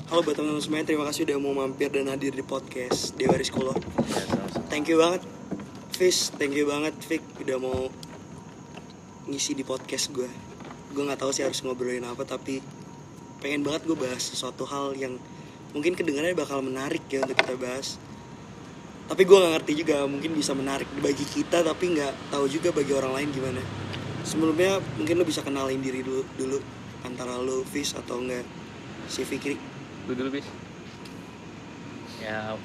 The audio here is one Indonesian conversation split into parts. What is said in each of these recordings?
Halo buat teman-teman semuanya, terima kasih udah mau mampir dan hadir di podcast Dewa Rizkulo. Ya, sama-sama. Thank you banget Fish, thank you banget Vic udah mau ngisi di podcast gue. Gue nggak tahu sih harus ngobrolin apa, tapi pengen banget gue bahas sesuatu hal yang mungkin kedengarannya bakal menarik ya untuk kita bahas. Tapi gue nggak ngerti juga, mungkin bisa menarik bagi kita tapi nggak tahu juga bagi orang lain gimana. Sebelumnya mungkin lo bisa kenalin diri dulu antara lo Fish atau enggak si Fikri. Lu dulu bis. Ya,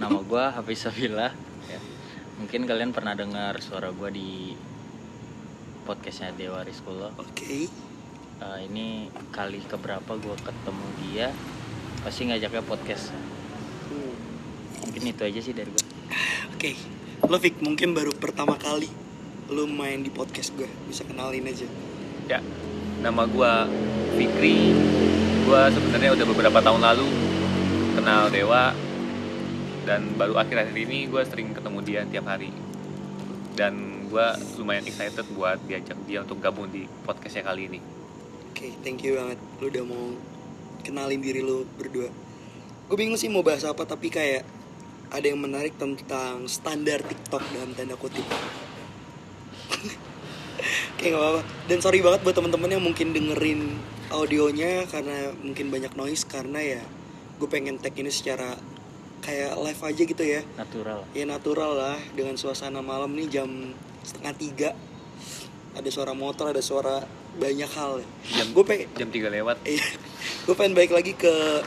nama gue Hafiz Safila. Ya. Mungkin kalian pernah dengar suara gue di podcastnya Dewa Rizkulo. Oke. Ini kali keberapa gue ketemu dia, pasti ngajaknya podcast. Mungkin itu aja sih dari gue. Oke. Lo Fik, mungkin baru pertama kali lo main di podcast gue, bisa kenalin aja. Ya, nama gue Fikri. Gue sebenarnya udah beberapa tahun lalu kenal Dewa, dan baru akhir-akhir ini gue sering ketemu dia tiap hari. Dan gue lumayan excited buat diajak dia untuk gabung di podcastnya kali ini. Oke, thank you banget lo udah mau kenalin diri lo berdua. Gue bingung sih mau bahas apa, tapi kayak ada yang menarik tentang standar TikTok dalam tanda kutip. Kayak gak apa-apa. Dan sorry banget buat teman-teman yang mungkin dengerin audionya karena mungkin banyak noise, karena ya gue pengen tag ini secara kayak live aja gitu ya. Natural. Ya natural lah, dengan suasana malam nih jam 2:30. Ada suara motor, ada suara banyak hal ya. Jam 3 lewat. Gue pengen balik lagi ke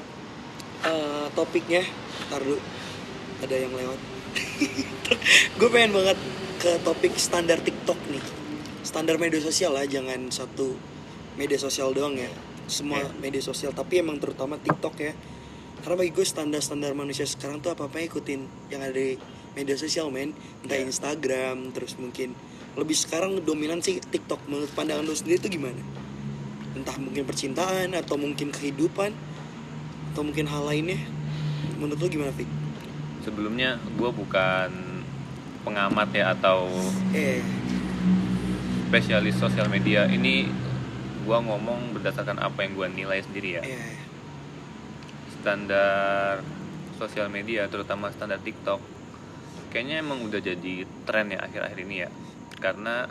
topiknya. Ntar dulu, ada yang lewat. Gue pengen banget ke topik standar TikTok nih. Standar media sosial lah, jangan satu media sosial doang ya. Semua media sosial, tapi emang terutama TikTok ya. Karena bagi gue standar manusia sekarang tuh apa-apa ikutin yang ada di media sosial, men. Entah Instagram, terus mungkin lebih sekarang dominan sih TikTok. Menurut pandangan lu sendiri tuh gimana? Entah mungkin percintaan, atau mungkin kehidupan, atau mungkin hal lainnya. Menurut lu gimana, Fik? Sebelumnya gue bukan pengamat ya atau spesialis sosial media. Ini gue ngomong berdasarkan apa yang gue nilai sendiri ya. Standar sosial media, terutama standar TikTok, kayaknya emang udah jadi tren ya akhir-akhir ini ya. Karena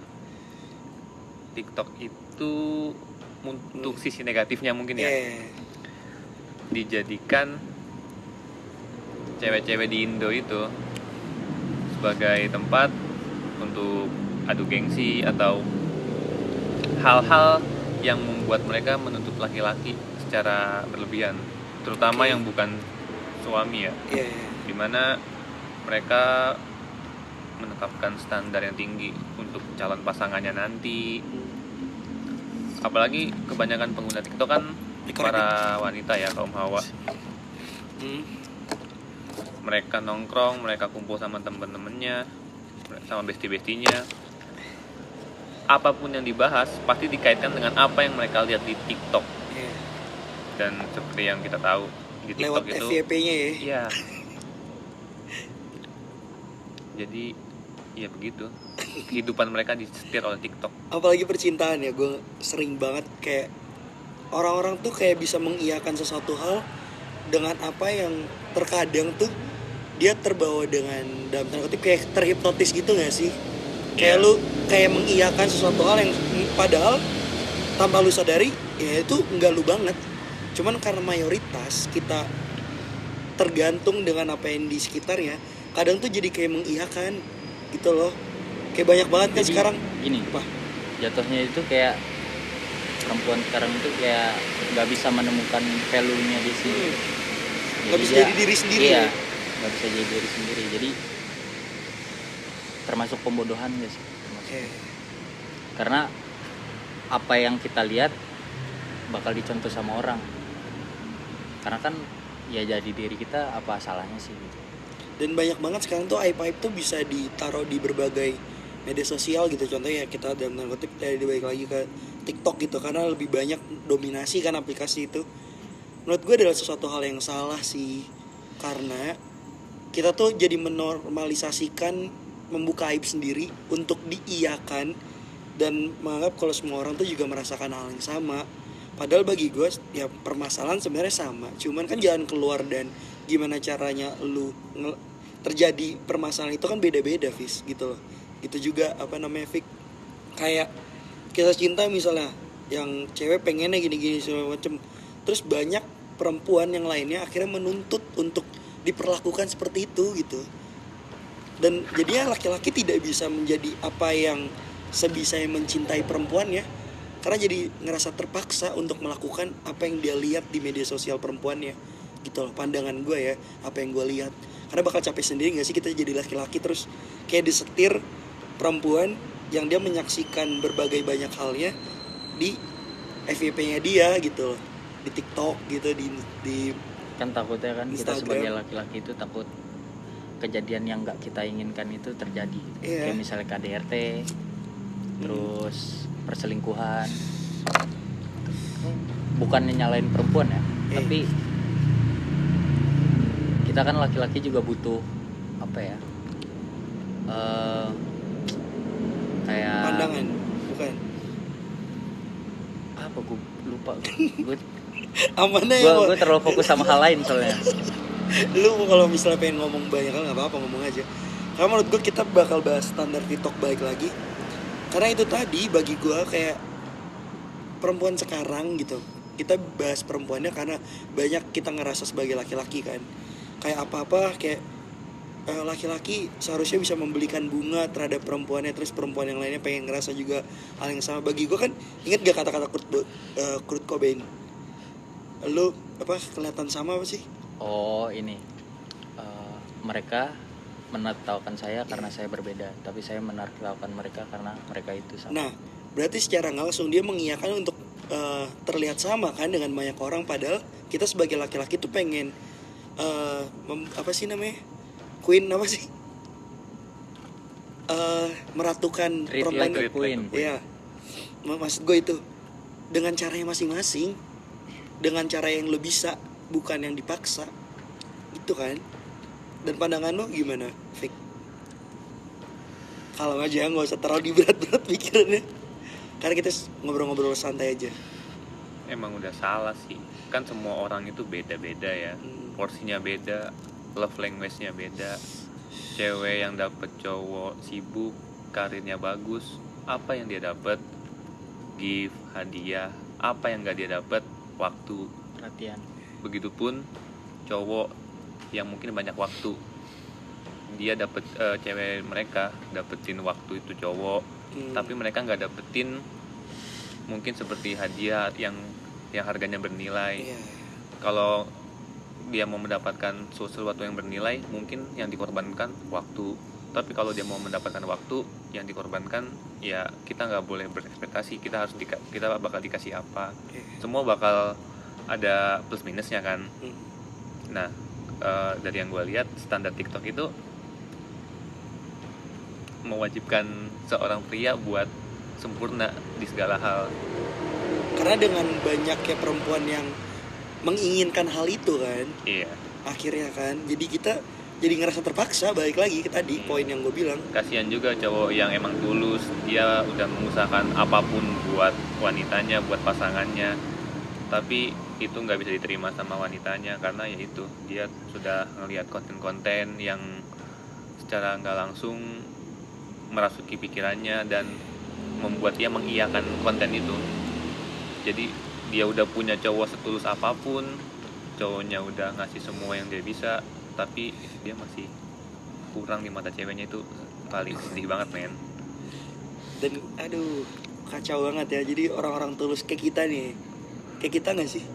TikTok itu untuk sisi negatifnya mungkin ya, dijadikan cewek-cewek di Indo itu sebagai tempat untuk adu gengsi atau hal-hal yang membuat mereka menuntut laki-laki secara berlebihan, terutama yang bukan suami ya. Dimana mereka menetapkan standar yang tinggi untuk calon pasangannya nanti. Apalagi kebanyakan pengguna TikTok kan para wanita ya, kaum hawa. Mereka nongkrong, mereka kumpul sama temen-temennya, sama bestie-bestinya. Apapun yang dibahas pasti dikaitkan dengan apa yang mereka lihat di TikTok. Dan seperti yang kita tahu di TikTok lewat itu FYP-nya ya. Iya. Jadi ya begitu. Kehidupan mereka disetir oleh TikTok. Apalagi percintaan ya, gue sering banget kayak orang-orang tuh kayak bisa mengiyakan sesuatu hal dengan apa yang terkadang tuh dia terbawa dengan, dalam tanda kutip, kayak terhipnotis gitu gak sih? Kayak lu kayak mengiyakan sesuatu hal yang padahal tanpa lu sadari ya itu enggak lu banget. Cuman karena mayoritas kita tergantung dengan apa yang di sekitarnya, kadang tuh jadi kayak mengiyakan gitu loh. Kayak banyak banget kan Jadi, sekarang. Gini, apa? Jatuhnya itu kayak perempuan sekarang itu kayak nggak bisa menemukan value-nya di sini. Nggak bisa jadi diri sendiri. Iya, ya? nggak bisa jadi diri sendiri. Jadi termasuk pembodohan guys. Karena apa yang kita lihat bakal dicontoh sama orang. Karena kan ya jadi diri kita, apa salahnya sih gitu. Dan banyak banget sekarang tuh aib-aib tuh bisa ditaruh di berbagai media sosial gitu. Contohnya ya kita dalam tanda kutip balik lagi ke TikTok gitu, karena lebih banyak dominasi kan aplikasi itu. Menurut gue adalah sesuatu hal yang salah sih, karena kita tuh jadi menormalisasikan membuka aib sendiri untuk diiyakan dan menganggap kalau semua orang tuh juga merasakan hal yang sama. Padahal bagi gue ya permasalahan sebenarnya sama, cuman kan jalan keluar dan gimana caranya lu terjadi permasalahan itu kan beda-beda, Fis, gitu loh. Itu juga apa namanya, Fik, kayak kisah cinta misalnya, yang cewek pengennya gini-gini segala macem, terus banyak perempuan yang lainnya akhirnya menuntut untuk diperlakukan seperti itu gitu. Dan jadinya laki-laki tidak bisa menjadi apa yang sebisanya mencintai perempuannya, karena jadi ngerasa terpaksa untuk melakukan apa yang dia lihat di media sosial perempuannya gitu loh. Pandangan gue ya, apa yang gue lihat, karena bakal capek sendiri gak sih kita jadi laki-laki terus kayak disetir perempuan yang dia menyaksikan berbagai banyak halnya di FYP-nya dia gitu loh, di TikTok gitu, di Kan takutnya kan kita Instagram. sebagai laki-laki itu takut kejadian yang nggak kita inginkan itu terjadi gitu. Iya. Kayak misalnya KDRT, terus perselingkuhan. Bukannya nyalain perempuan ya, tapi kita kan laki-laki juga butuh apa ya, kayak pandangan, bukan apa, gue lupa. gue amannya ya gue terlalu fokus sama hal lain soalnya. lu kalau misalnya pengen ngomong banyak kan nggak apa-apa, ngomong aja. Karena menurut gue kita bakal bahas standar TikTok balik lagi, karena itu tadi bagi gue kayak perempuan sekarang gitu. Kita bahas perempuannya karena banyak kita ngerasa sebagai laki-laki kan, kayak apa-apa kayak laki-laki seharusnya bisa membelikan bunga terhadap perempuannya, terus perempuan yang lainnya pengen ngerasa juga hal yang sama. Bagi gue kan, inget gak kata-kata Kurt Cobain, lu apa kelihatan sama apa sih? Oh ini, mereka menertawakan saya karena saya berbeda, tapi saya menertawakan mereka karena mereka itu sama. Nah, berarti secara nggak langsung dia mengiyakan untuk terlihat sama kan dengan banyak orang, padahal kita sebagai laki-laki tuh pengen apa sih namanya, queen apa sih, meratukan Treat perempuan. like a queen. Iya, maksud gue itu dengan caranya masing-masing, dengan cara yang lo bisa, bukan yang dipaksa, gitu kan. Dan pandangan lo gimana, Fik? Kalau aja nggak usah terlalu diberat-berat pikirannya, karena kita ngobrol-ngobrol santai aja. Emang udah salah sih, kan semua orang itu beda-beda ya, porsinya beda, love language-nya beda. Cewek yang dapet cowok sibuk, karirnya bagus, apa yang dia dapet? Gift, hadiah. Apa yang gak dia dapet? Waktu. Perhatian. Begitupun cowok yang mungkin banyak waktu, dia dapet cewek mereka dapetin waktu itu cowok, tapi mereka nggak dapetin mungkin seperti hadiah yang harganya bernilai. Kalau dia mau mendapatkan sesuatu yang bernilai, mungkin yang dikorbankan waktu. Tapi kalau dia mau mendapatkan waktu, yang dikorbankan ya kita nggak boleh berekspektasi kita harus kita bakal dikasih apa. Semua bakal ada plus minusnya kan. Nah, dari yang gue lihat, standar TikTok itu mewajibkan seorang pria buat sempurna di segala hal. Karena dengan banyaknya perempuan yang menginginkan hal itu kan, Iya. akhirnya kan, jadi kita jadi ngerasa terpaksa. Balik lagi ke tadi poin yang gue bilang. Kasihan juga cowok yang emang tulus, dia udah mengusahakan apapun buat wanitanya, buat pasangannya, tapi itu nggak bisa diterima sama wanitanya karena ya itu, dia sudah ngelihat konten-konten yang secara nggak langsung merasuki pikirannya dan membuat dia mengiyakan konten itu. Jadi dia udah punya cowok setulus apapun, cowoknya udah ngasih semua yang dia bisa, tapi dia masih kurang di mata ceweknya, itu paling sedih banget men. Dan aduh, kacau banget ya. Jadi orang-orang tulus kayak kita nih, kayak kita nggak sih?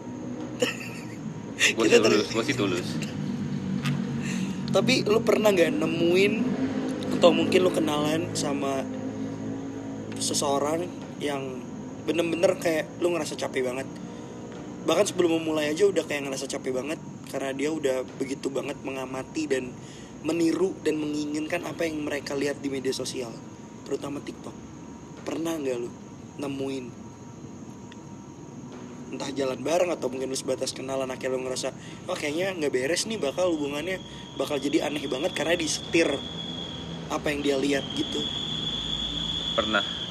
Gue sih tulus. Tapi lu pernah nggak nemuin atau mungkin lu kenalan sama seseorang yang bener-bener kayak lu ngerasa capek banget, bahkan sebelum memulai aja udah kayak ngerasa capek banget karena dia udah begitu banget mengamati dan meniru dan menginginkan apa yang mereka lihat di media sosial, terutama TikTok. Pernah nggak lu nemuin, entah jalan bareng atau mungkin lu sebatas kenalan, akhirnya lu ngerasa oh kayaknya nggak beres nih, bakal hubungannya bakal jadi aneh banget karena disetir apa yang dia lihat gitu? Pernah.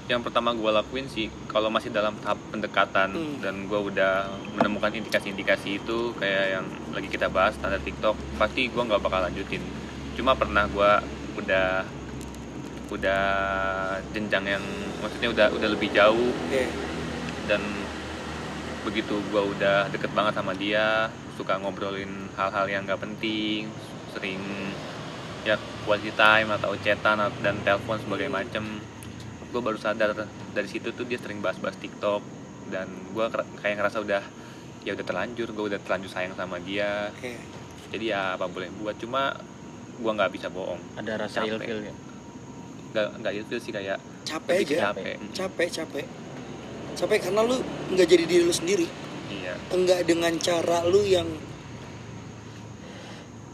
yang pertama gue lakuin sih kalau masih dalam tahap pendekatan dan gue udah menemukan indikasi-indikasi itu kayak yang lagi kita bahas standar TikTok, pasti gue nggak bakal lanjutin. Cuma pernah gue udah jenjang yang maksudnya udah lebih jauh, dan begitu gue udah deket banget sama dia, suka ngobrolin hal-hal yang nggak penting, sering ya quality time atau chatan dan telepon sebagai macem, gue baru sadar dari situ tuh dia sering bahas-bahas TikTok, dan gue kayak ngerasa udah terlanjur, gue udah terlanjur sayang sama dia. Jadi ya apa boleh buat, cuma gue nggak bisa bohong. Ada rasa ilfil ya? Nggak ilfil sih, kayak capek aja. Capek karena lu nggak jadi diri lu sendiri. Iya. Enggak dengan cara lu yang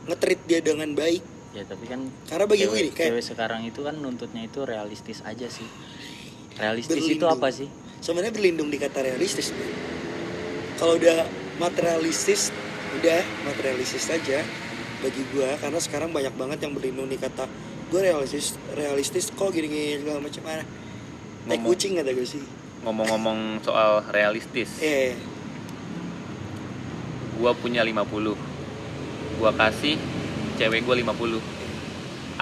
nge-treat dia dengan baik. Ya tapi kan karena bagi gue ini kayak cewek sekarang itu kan nuntutnya itu realistis aja sih. Realistis berlindung. itu apa sih? Sebenarnya berlindung di kata realistis. Kalau udah materialistis, udah materialistis aja bagi gue, karena sekarang banyak banget yang berlindung di kata gue realistis kok gini-gini segala macam. Tai kucing kata gue sih. Ngomong-ngomong soal realistis, gue punya 50, gue kasih cewek gue 50,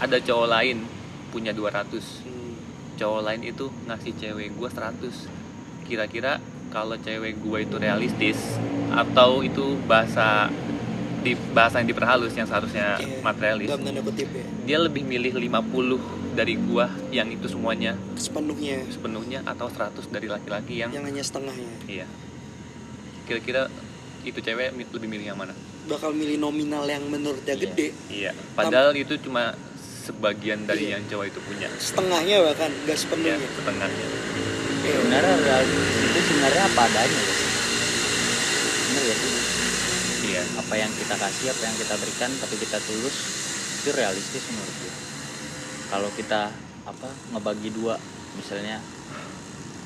ada cowok lain punya 200, cowok lain itu ngasih cewek gue 100. Kira-kira kalau cewek gue itu realistis atau itu bahasa yang diperhalus yang seharusnya materialis, dalam tanda kutip ya, dia lebih milih 50 dari gue yang itu semuanya sepenuhnya atau 100 dari laki-laki yang hanya setengahnya. Iya. Kira-kira itu cewek lebih milih yang mana? Bakal milih nominal yang menurut dia gede. Iya. Padahal itu cuma sebagian dari yang cowok itu punya. Setengahnya bahkan, nggak sepenuhnya. Ya, setengahnya. Sebenarnya realistis itu sebenarnya apa adanya ya sih? Bener ya sih? Iya. Apa yang kita kasih, apa yang kita berikan, tapi kita tulus, itu realistis menurut gue. Kalau kita ngebagi dua, misalnya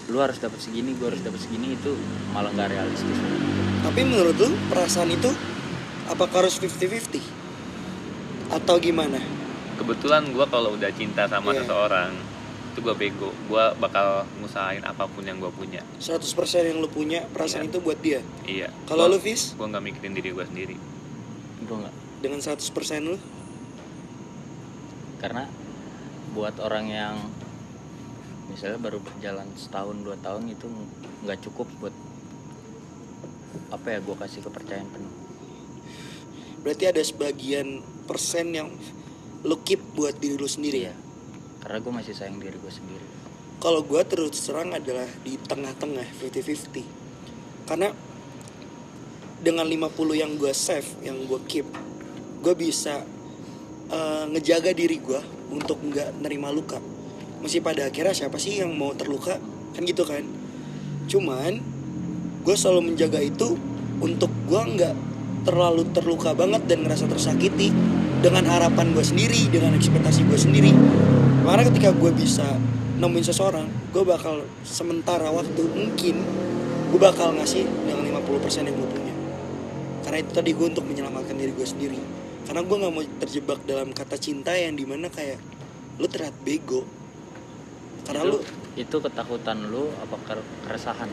lu harus dapat segini, gue harus dapat segini, itu malah nggak realistis. Tapi menurut lu perasaan itu apakah harus 50-50 atau gimana? Kebetulan gue kalau udah cinta sama seseorang itu gue bego, gue bakal ngusahain apapun yang gue punya. 100% yang lu punya perasaan itu buat dia. Iya. Kalau lu Fis? Gue nggak mikirin diri gue sendiri. Gue nggak. Dengan 100% lu? Karena buat orang yang misalnya baru berjalan setahun 2 tahun itu nggak cukup buat gue kasih kepercayaan penuh. Berarti ada sebagian persen yang lu keep buat diri lu sendiri. Iya. Karena gue masih sayang diri gue sendiri. Kalau gue terus terang adalah di tengah-tengah 50-50. Karena dengan 50 yang gue save, yang gue keep, gue bisa ngejaga diri gue untuk nggak nerima luka. Mesti pada akhirnya siapa sih yang mau terluka, kan gitu kan. Cuman gue selalu menjaga itu untuk gue nggak terlalu terluka banget dan ngerasa tersakiti dengan harapan gue sendiri, dengan ekspektasi gue sendiri. Karena ketika gue bisa nemuin seseorang, gue bakal sementara waktu mungkin gue bakal ngasih dengan 50% yang gue punya. Karena itu tadi gue untuk menyelamatkan diri gue sendiri. Karena gue nggak mau terjebak dalam kata cinta yang dimana kayak lu terlihat bego. Karena itu ketakutan lu apa keresahan?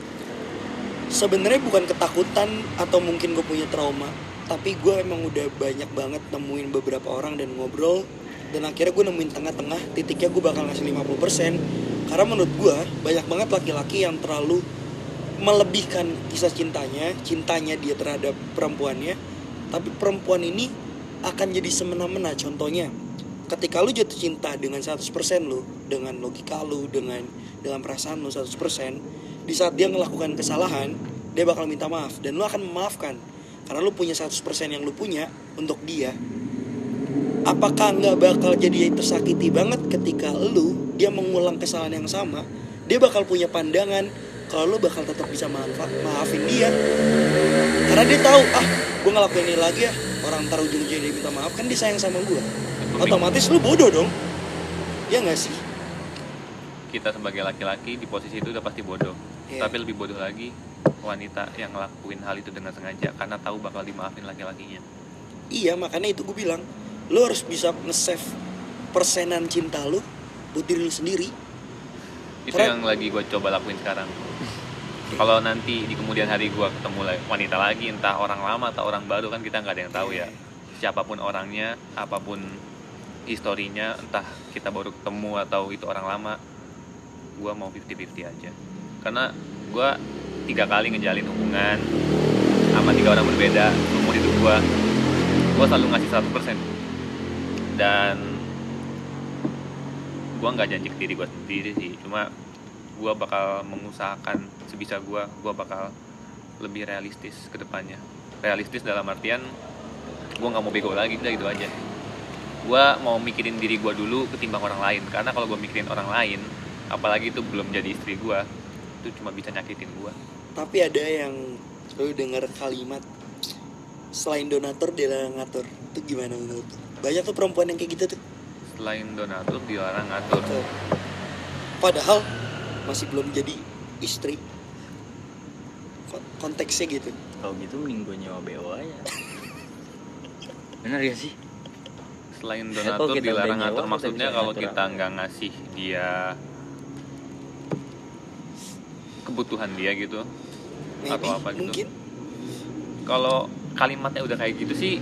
Sebenarnya bukan ketakutan atau mungkin gue punya trauma, tapi gue emang udah banyak banget nemuin beberapa orang dan ngobrol, dan akhirnya gue nemuin tengah-tengah titiknya gue bakal ngasih 50%. Karena menurut gue banyak banget laki-laki yang terlalu melebihkan kisah cintanya dia terhadap perempuannya, tapi perempuan ini akan jadi semena-mena. Contohnya ketika lu jatuh cinta dengan 100% lu, dengan logika lu, dengan perasaan lu 100%, di saat dia melakukan kesalahan, dia bakal minta maaf dan lu akan memaafkan karena lu punya 100% yang lu punya untuk dia. Apakah nggak bakal jadi tersakiti banget ketika dia mengulang kesalahan yang sama? Dia bakal punya pandangan kalau lu bakal tetap bisa maafin dia, karena dia tahu gue ngelakuin ini lagi ya, orang ntar ujung-ujungnya dia minta maaf, kan dia sayang sama gue. Otomatis lu bodoh dong, ya nggak sih? Kita sebagai laki-laki di posisi itu udah pasti bodoh. Tapi lebih bodoh lagi wanita yang ngelakuin hal itu dengan sengaja karena tahu bakal dimaafin laki-lakinya. Iya, makanya itu gue bilang, lu harus bisa nge-save persenan cinta lu buat diri lu sendiri. Itu yang lagi gue coba lakuin sekarang. Kalau nanti di kemudian hari gue ketemu wanita lagi, entah orang lama atau orang baru, kan kita nggak ada yang tahu ya. Siapapun orangnya, apapun historinya, entah kita baru ketemu atau itu orang lama, gue mau 50-50 aja. Karena gue 3 kali ngejalin hubungan sama 3 orang berbeda umur hidup gue selalu ngasih 100%. Dan gue nggak janji ke diri gue sendiri sih, cuma gue bakal mengusahakan sebisa gue bakal lebih realistis ke depannya. Realistis dalam artian gue nggak mau bego lagi, udah gitu aja. Gue mau mikirin diri gue dulu ketimbang orang lain, karena kalau gue mikirin orang lain, apalagi itu belum jadi istri gue, itu cuma bisa nyakitin gue. Tapi ada yang lu dengar kalimat selain donatur dilarang ngatur, itu gimana menurut lu? Banyak tuh perempuan yang kayak gitu tuh. Selain donatur dilarang ngatur. Tuh. Padahal masih belum jadi istri. Konteksnya gitu. Kalau gitu mending gue nyewa BO aja. Bener gak sih? Selain Kok donatur kita dilarang udah ngatur, nyewa, maksudnya kita bisa kalau ngatur kita apa? nggak ngasih dia kebutuhan dia gitu, Maybe, atau apa gitu. mungkin. Kalau kalimatnya udah kayak gitu sih,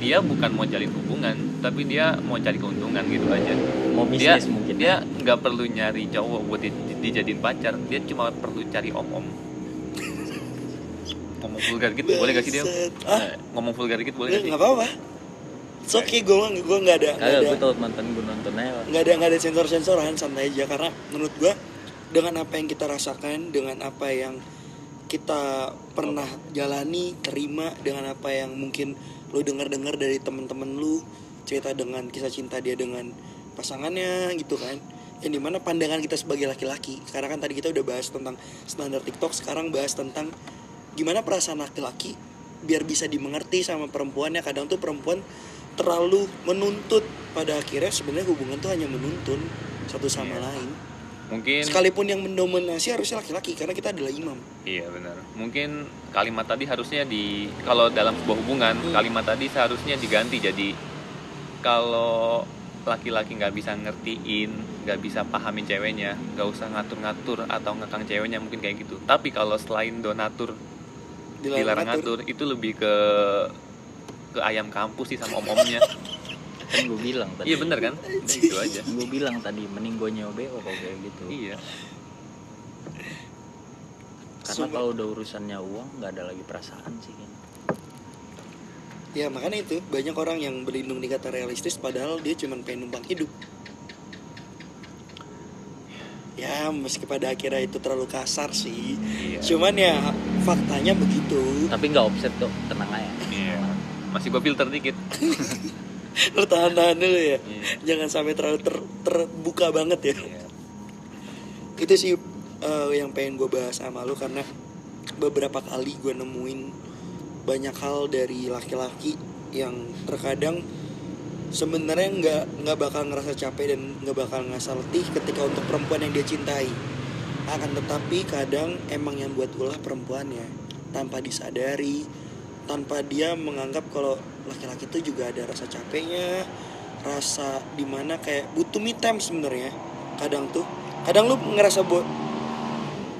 dia bukan mau jalin hubungan, tapi dia mau cari keuntungan gitu aja. Mau Dia bisnis mungkin. dia nggak perlu nyari cowok buat dijadiin pacar, dia cuma perlu cari om-om. Ngomong vulgar gitu boleh gak sih dia? Buset. Ah, Ngomong vulgar gitu boleh gak sih? nggak apa-apa. It's okay, gue nggak ada Kagak, gue tau mantan gue nonton aja. Pak. nggak ada sensor-sensoran, santai aja. Karena menurut gue dengan apa yang kita rasakan, dengan apa yang kita pernah jalani, terima, dengan apa yang mungkin lu dengar dari teman-teman lu cerita dengan kisah cinta dia dengan pasangannya gitu kan, yang dimana pandangan kita sebagai laki-laki. Sekarang kan tadi kita udah bahas tentang standar TikTok, sekarang bahas tentang gimana perasaan laki-laki biar bisa dimengerti sama perempuannya. Kadang tuh perempuan terlalu menuntut, pada akhirnya sebenarnya hubungan tuh hanya menuntun satu sama lain. Mungkin Sekalipun yang mendominasi harusnya laki-laki karena kita adalah imam. iya benar. Mungkin kalimat tadi harusnya kalau dalam sebuah hubungan, kalimat tadi seharusnya diganti jadi kalau laki-laki nggak bisa ngertiin, nggak bisa pahamin ceweknya, nggak usah ngatur-ngatur atau ngekang ceweknya, mungkin kayak gitu. Tapi kalau selain donatur dilarang ngatur, itu lebih ke ayam kampus sih sama om-omnya. Kan gue bilang tadi. Iya bener kan? Udah gitu aja. Gue bilang tadi mending gue nyewa BO kalau kayak gitu. Iya. Karena kalau udah urusannya uang nggak ada lagi perasaan sih kan. Ya makanya itu banyak orang yang berlindung di kata realistis padahal dia cuma pengen numpang hidup. Ya meski pada akhirnya itu terlalu kasar sih. Iya. Cuman ya faktanya begitu. Tapi nggak offset tuh, tenang aja. Iya. Masih gue filter dikit. Lu tahan-tahan dulu ya. Iya. Jangan sampai terlalu terbuka banget ya. Iya. Itu sih yang pengen gue bahas sama lu, karena beberapa kali gue nemuin banyak hal dari laki-laki yang terkadang sebenarnya nggak bakal ngerasa capek dan nggak bakal ngerasa letih ketika untuk perempuan yang dia cintai. Akan tetapi kadang emang yang buat ulah perempuannya tanpa disadari, tanpa dia menganggap kalau laki-laki itu juga ada rasa capeknya, rasa dimana kayak butuh me time sebenarnya. Kadang lu ngerasa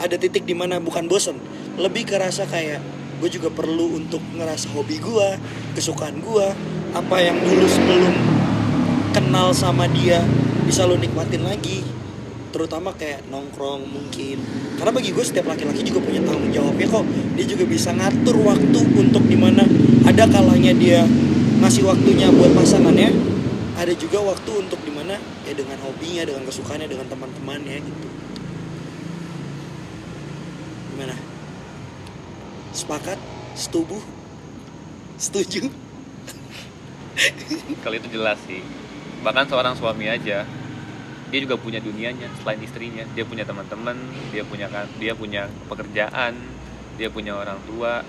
ada titik dimana bukan bosen, lebih ke rasa kayak gue juga perlu untuk ngerasa hobi gue, kesukaan gue, apa yang dulu sebelum kenal sama dia bisa lo nikmatin lagi, terutama kayak nongkrong mungkin. Karena bagi gue setiap laki-laki juga punya tanggung jawabnya kok. Dia juga bisa ngatur waktu untuk dimana ada kalanya dia ngasih waktunya buat pasangannya, ada juga waktu untuk dimana ya dengan hobinya, dengan kesukaannya, dengan teman-temannya gitu. Gimana? Sepakat? Setuju? Kalau itu jelas sih. Bahkan seorang suami aja, dia juga punya dunianya selain istrinya. Dia punya teman-teman, dia punya pekerjaan, dia punya orang tua.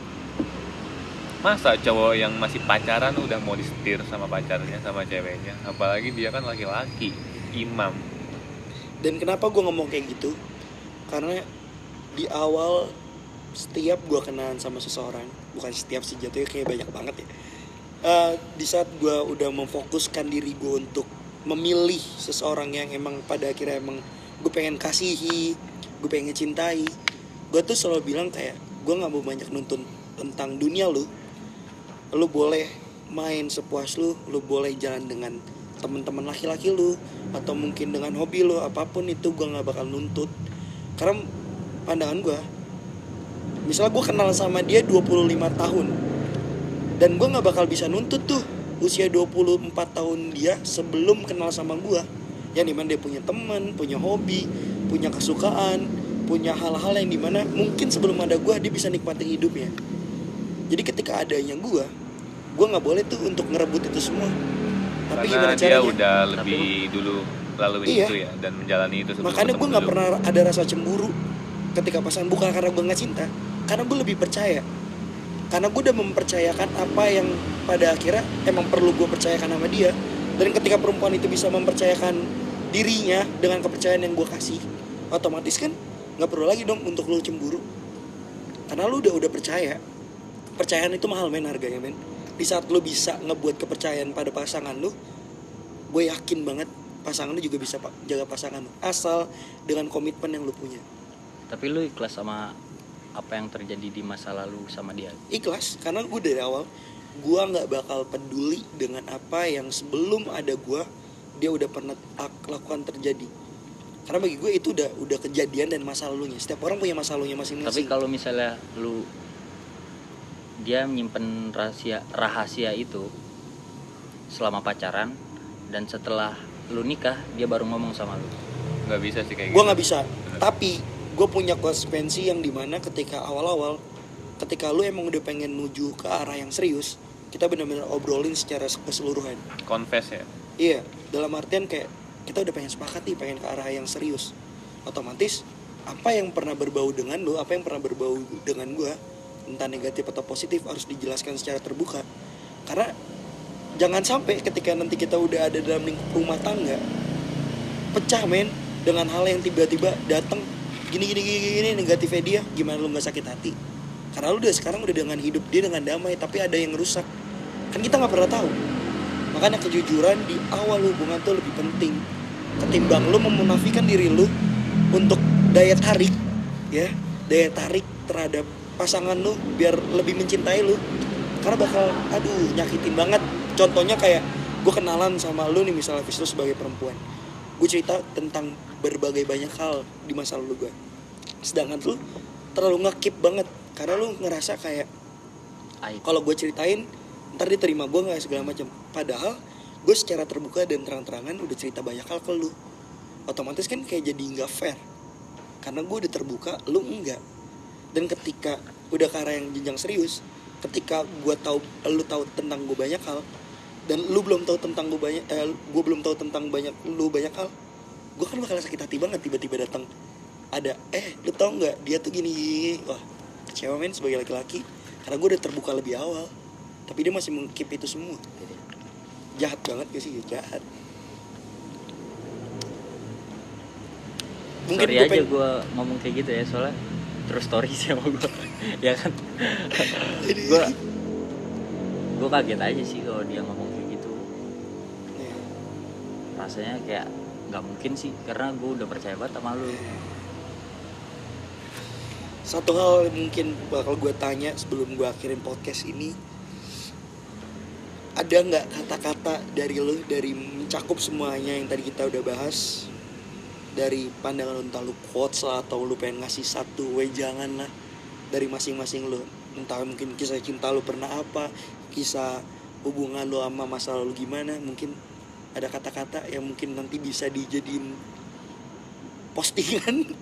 Masa cowok yang masih pacaran udah mau disetir sama pacarnya, sama ceweknya? Apalagi dia kan laki-laki, imam. Dan kenapa gue ngomong kayak gitu? Karena di awal setiap gue kenalan sama seseorang, bukan setiap sih, jatuhnya kayak banyak banget ya. Di saat gue udah memfokuskan diri gue untuk memilih seseorang yang emang pada akhirnya emang gue pengen kasihi, gue pengen ngecintai. Gue tuh selalu bilang kayak gue nggak mau banyak nuntun tentang dunia lu. Lu boleh main sepuas lu boleh jalan dengan teman-teman laki-laki lu, atau mungkin dengan hobi lu, apapun itu gue nggak bakal nuntut. Karena pandangan gue, misalnya gue kenal sama dia 25 tahun, dan gue gak bakal bisa nuntut tuh usia 24 tahun dia sebelum kenal sama gue. Yang dimana dia punya teman, punya hobi, punya kesukaan, punya hal-hal yang dimana mungkin sebelum ada gue dia bisa nikmatin hidupnya. Jadi ketika adanya gue gak boleh tuh untuk ngerebut itu semua. Tapi karena gimana dia caranya? udah lebih dulu lalui Iya. itu ya, dan menjalani itu sebelum Makanya gue ketemu gak lu. pernah ada rasa cemburu ketika pasangan. Bukan karena gue gak cinta, karena gue lebih percaya. Karena gue udah mempercayakan apa yang pada akhirnya emang perlu gue percayakan sama dia. Dan ketika perempuan itu bisa mempercayakan dirinya dengan kepercayaan yang gue kasih, otomatis kan gak perlu lagi dong untuk lu cemburu. Karena lu udah percaya. Percayaan itu mahal men, harganya men. Di saat lu bisa ngebuat kepercayaan pada pasangan lu, gue yakin banget pasangan lu juga bisa jaga pasangan lu, asal dengan komitmen yang lu punya. Tapi lu ikhlas sama apa yang terjadi di masa lalu sama dia? Ikhlas, karena gue dari awal gue nggak bakal peduli dengan apa yang sebelum ada gue dia udah pernah lakukan terjadi. Karena bagi gue itu udah kejadian dan masa lalunya. Setiap orang punya masa lalunya masing-masing. Tapi kalau misalnya dia menyimpan rahasia itu selama pacaran, dan setelah lu nikah dia baru ngomong sama lu, Nggak bisa sih kayak gue gitu. nggak bisa. Bener. Tapi gue punya konsekuensi yang dimana ketika awal-awal, ketika lu emang udah pengen menuju ke arah yang serius, kita benar-benar obrolin secara keseluruhan. Confess ya. Iya, dalam artian kayak kita udah pengen sepakat nih, pengen ke arah yang serius. Otomatis apa yang pernah berbau dengan lu, apa yang pernah berbau dengan gue, entah negatif atau positif, harus dijelaskan secara terbuka. Karena jangan sampai ketika nanti kita udah ada dalam lingkup rumah tangga, pecah men dengan hal yang tiba-tiba datang gini negatifnya dia. Gimana lu nggak sakit hati? Karena lu sekarang udah dengan hidup dia dengan damai, tapi ada yang rusak, kan kita nggak pernah tahu. Makanya kejujuran di awal hubungan tuh lebih penting ketimbang lu memunafikan diri lu untuk daya tarik, ya, daya tarik terhadap pasangan lu biar lebih mencintai lu. Karena bakal nyakitin banget. Contohnya kayak gue kenalan sama lu nih, misalnya Fis, lu sebagai perempuan, gue cerita tentang berbagai banyak hal di masa lalu gue, sedangkan lu terlalu nge-keep banget karena lu ngerasa kayak kalau gue ceritain ntar dia terima gue nggak segala macam. Padahal gue secara terbuka dan terang-terangan udah cerita banyak hal ke lu. Otomatis kan kayak jadi nggak fair karena gue udah terbuka, lu enggak. Dan ketika udah ke arah yang jenjang serius, ketika gue lu tahu tentang gue banyak hal dan lu belum tahu tentang gue belum tahu tentang lu banyak hal, gue kan bakal sakit hati banget tiba-tiba datang ada lu tau nggak dia tuh gini. Wah, kecewa men sebagai laki-laki karena gue udah terbuka lebih awal, tapi dia masih mengkeep itu semua. Jahat banget gak sih? Jahat. Mungkin sorry aja gue ngomong kayak gitu ya, soalnya terus story sih sama gue. Ya kan, gue kaget aja sih kalau dia ngomong kayak gitu. Rasanya kayak nggak mungkin sih, karena gue udah percaya banget sama lu. Satu hal mungkin bakal gue tanya sebelum gue akhirin podcast ini, ada nggak kata-kata dari lu, dari mencakup semuanya yang tadi kita udah bahas, dari pandangan lu, entah lu quotes lah atau lu pengen ngasih satu wejangan lah dari masing-masing lu, entah mungkin kisah cinta lu pernah apa, kisah hubungan lu sama masa lalu gimana, mungkin ada kata-kata yang mungkin nanti bisa dijadiin postingan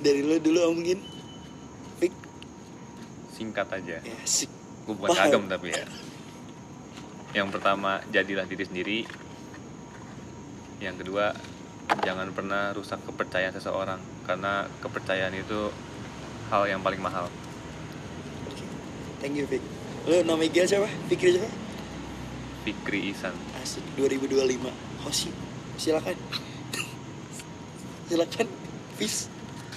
dari lu dulu mungkin. Fik. Singkat aja. Ya, asik. Gue bukan kagum tapi ya. Yang pertama, jadilah diri sendiri. Yang kedua, jangan pernah rusak kepercayaan seseorang, karena kepercayaan itu hal yang paling mahal. Thank you Fik. Lu nama IG siapa? Fikri siapa? Fikri Ihsan. Asik 2025. Hoshi. Silakan. Silakan. Fis.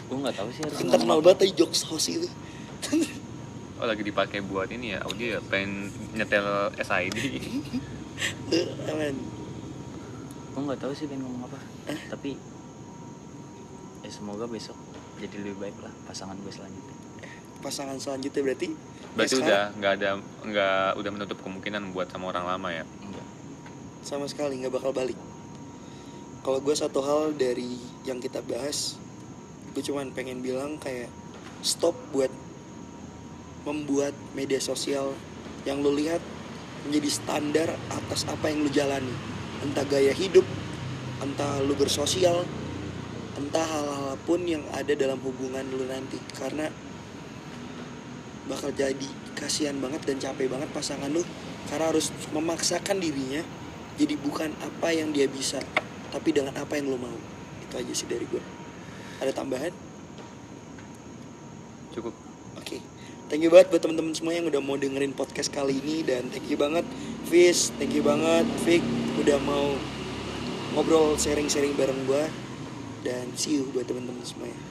Gue nggak tahu sih harus Internal banget aja jokes Hoshi itu. Oh, lagi dipakai buat ini ya, audio ya, pengen nyetel SID. Aman. gue nggak tahu sih pengen ngomong apa. Tapi ya semoga besok jadi lebih baik lah pasangan gue selanjutnya. Pasangan selanjutnya berarti Berarti udah menutup kemungkinan buat sama orang lama ya? Enggak. sama sekali nggak bakal balik. Kalau gue satu hal dari yang kita bahas, gue cuman pengen bilang kayak stop buat membuat media sosial yang lu lihat menjadi standar atas apa yang lu jalani. Entah gaya hidup, entah lu bersosial, entah hal-hal pun yang ada dalam hubungan lu nanti. Karena bakal jadi kasihan banget dan capek banget pasangan lu karena harus memaksakan dirinya jadi bukan apa yang dia bisa, tapi dengan apa yang lu mau. Itu aja sih dari gue. Ada tambahan? Cukup. Oke. Thank you banget buat teman-teman semua yang udah mau dengerin podcast kali ini. Dan thank you banget Fis, thank you banget Vic udah mau ngobrol sharing-sharing bareng gue. Dan see you buat teman-teman semuanya.